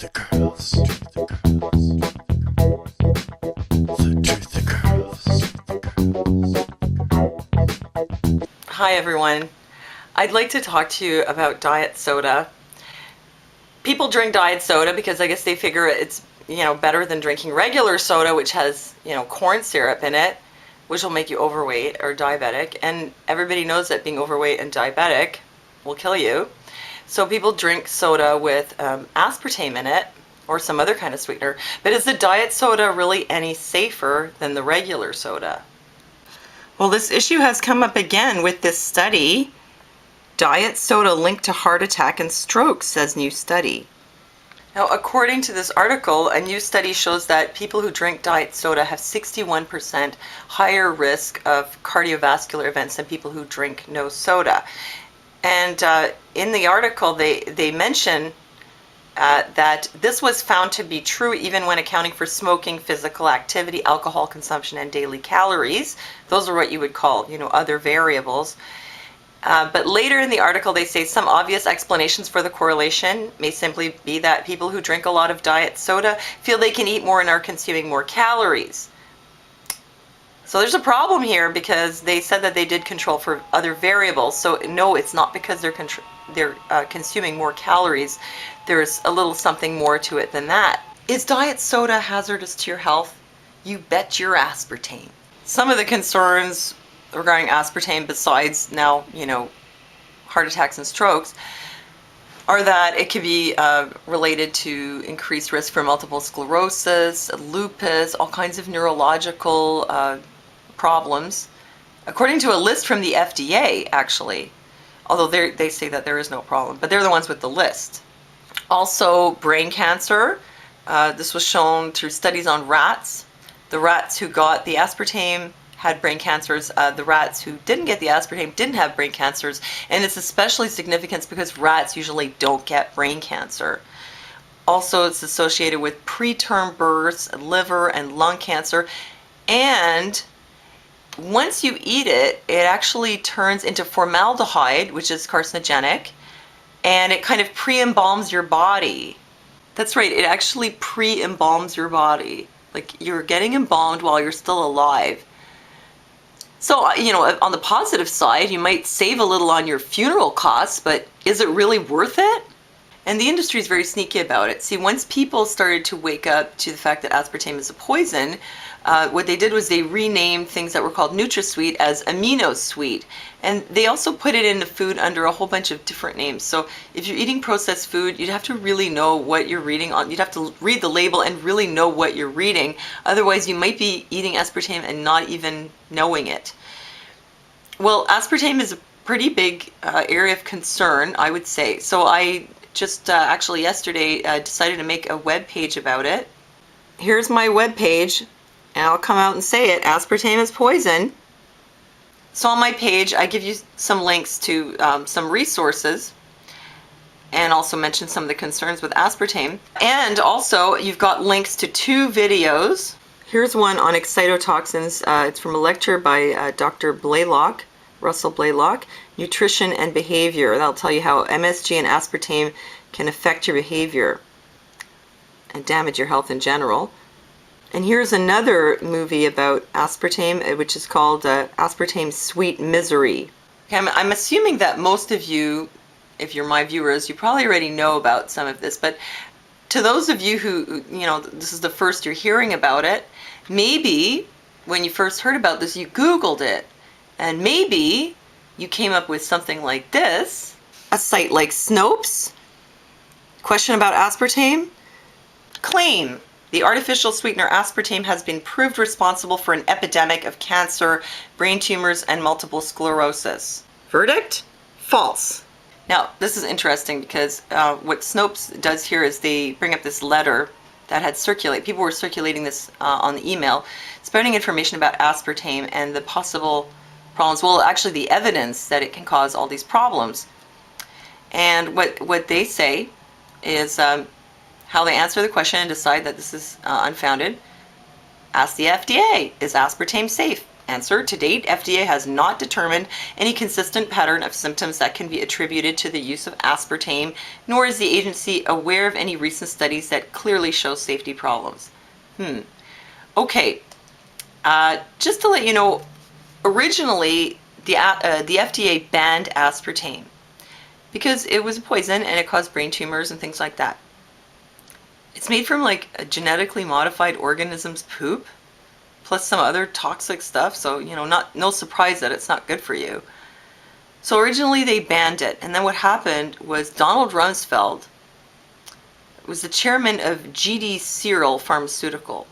the girls. The girls. Hi everyone. I'd like to talk to you about diet soda. People drink diet soda because I guess they figure it's, better than drinking regular soda, which has, corn syrup in it, which will make you overweight or diabetic. And everybody knows that being overweight and diabetic will kill you. So people drink soda with aspartame in it or some other kind of sweetener. But is the diet soda really any safer than the regular soda? Well, this issue has come up again with this study. Diet soda linked to heart attack and stroke, says new study. Now, according to this article, a new study shows that people who drink diet soda have 61% higher risk of cardiovascular events than people who drink no soda. And in the article, they mention that this was found to be true even when accounting for smoking, physical activity, alcohol consumption, and daily calories. Those are what you would call, other variables. But later in the article, they say some obvious explanations for the correlation may simply be that people who drink a lot of diet soda feel they can eat more and are consuming more calories. So there's a problem here because they said that they did control for other variables. So no, it's not because they're consuming more calories. There's a little something more to it than that. Is diet soda hazardous to your health? You bet your aspartame. Some of the concerns regarding aspartame, besides now, heart attacks and strokes, are that it could be related to increased risk for multiple sclerosis, lupus, all kinds of neurological problems, according to a list from the FDA, actually, although they say that there is no problem, but they're the ones with the list. Also, brain cancer. This was shown through studies on rats. The rats who got the aspartame had brain cancers. The rats who didn't get the aspartame didn't have brain cancers, and it's especially significant because rats usually don't get brain cancer. Also, it's associated with preterm births, liver and lung cancer, and once you eat it, it actually turns into formaldehyde, which is carcinogenic, and it kind of pre-embalms your body. That's right, it actually pre-embalms your body. Like you're getting embalmed while you're still alive. So, on the positive side, you might save a little on your funeral costs, but is it really worth it? And the industry is very sneaky about it. See, once people started to wake up to the fact that aspartame is a poison, what they did was they renamed things that were called NutraSweet as AminoSweet. And they also put it in the food under a whole bunch of different names. So if you're eating processed food, you'd have to really know what you're reading on. You'd have to read the label and really know what you're reading. Otherwise, you might be eating aspartame and not even knowing it. Well, aspartame is a pretty big area of concern, I would say. So I just actually yesterday decided to make a web page about it. Here's my web page, and I'll come out and say it. Aspartame is poison. So on my page, I give you some links to some resources and also mention some of the concerns with aspartame. And also, you've got links to 2 videos. Here's one on excitotoxins. It's from a lecture by Dr. Russell Blaylock, Nutrition and Behavior. That'll tell you how MSG and aspartame can affect your behavior and damage your health in general. And here's another movie about aspartame, which is called Aspartame Sweet Misery. Okay, I'm assuming that most of you, if you're my viewers, you probably already know about some of this, but to those of you who, this is the first you're hearing about it, maybe when you first heard about this, you Googled it, and maybe you came up with something like this. A site like Snopes. Question about aspartame. Claim. The artificial sweetener aspartame has been proved responsible for an epidemic of cancer, brain tumors, and multiple sclerosis. Verdict? False. Now, this is interesting because what Snopes does here is they bring up this letter that had circulated. People were circulating this on the email, spreading information about aspartame and the possible problems. Well, actually the evidence that it can cause all these problems. And what they say is how they answer the question and decide that this is unfounded. Ask the FDA, is aspartame safe? Answer: to date, FDA has not determined any consistent pattern of symptoms that can be attributed to the use of aspartame, nor is the agency aware of any recent studies that clearly show safety problems. Okay, just to let you know, originally the FDA banned aspartame because it was a poison and it caused brain tumors and things like that. It's made from like a genetically modified organism's poop, plus some other toxic stuff, so no surprise that it's not good for you. So originally they banned it, and then what happened was Donald Rumsfeld was the chairman of GD Searle Pharmaceutical,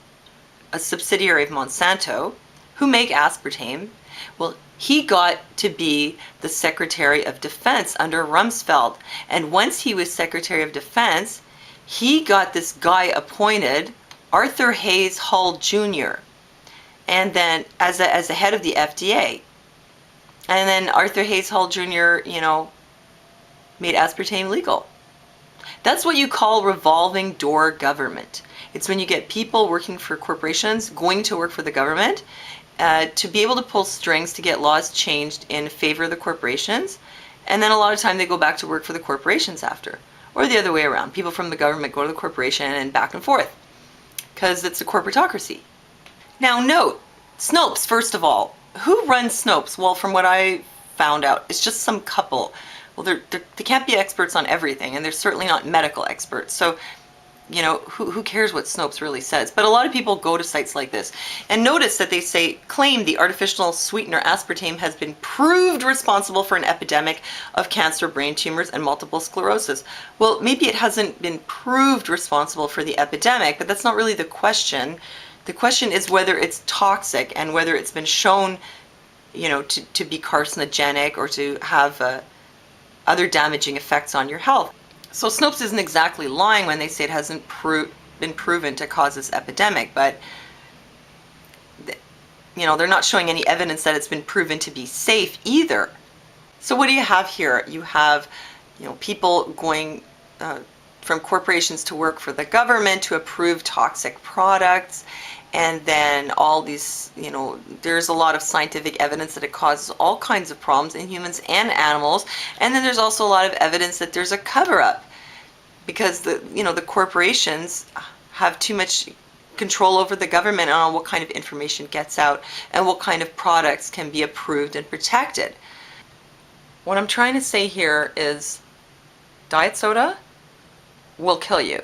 a subsidiary of Monsanto, who make aspartame. Well, he got to be the Secretary of Defense under Rumsfeld, and once he was Secretary of Defense, he got this guy appointed, Arthur Hayes Hull Jr., and then as the head of the FDA. And then Arthur Hayes Hull Jr., made aspartame legal. That's what you call revolving door government. It's when you get people working for corporations going to work for the government to be able to pull strings to get laws changed in favor of the corporations. And then a lot of time they go back to work for the corporations after. Or the other way around. People from the government go to the corporation and back and forth. Because it's a corporatocracy. Now note, Snopes, first of all. Who runs Snopes? Well, from what I found out, it's just some couple. Well, they can't be experts on everything, and they're certainly not medical experts. So, who cares what Snopes really says? But a lot of people go to sites like this. And notice that they say, claim the artificial sweetener aspartame has been proved responsible for an epidemic of cancer, brain tumors, and multiple sclerosis. Well, maybe it hasn't been proved responsible for the epidemic, but that's not really the question. The question is whether it's toxic and whether it's been shown, to be carcinogenic or to have other damaging effects on your health. So Snopes isn't exactly lying when they say it hasn't been proven to cause this epidemic, but they're not showing any evidence that it's been proven to be safe either. So what do you have here? You have people going from corporations to work for the government to approve toxic products, and then all these, there's a lot of scientific evidence that it causes all kinds of problems in humans and animals. And then there's also a lot of evidence that there's a cover-up because the corporations have too much control over the government on what kind of information gets out and what kind of products can be approved and protected. What I'm trying to say here is diet soda will kill you.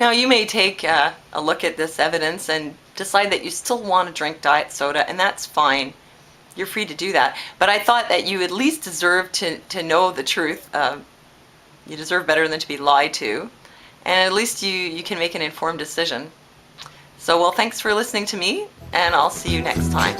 Now, you may take a look at this evidence and decide that you still want to drink diet soda, and that's fine. You're free to do that. But I thought that you at least deserve to know the truth. You deserve better than to be lied to. And at least you can make an informed decision. So, well, thanks for listening to me, and I'll see you next time.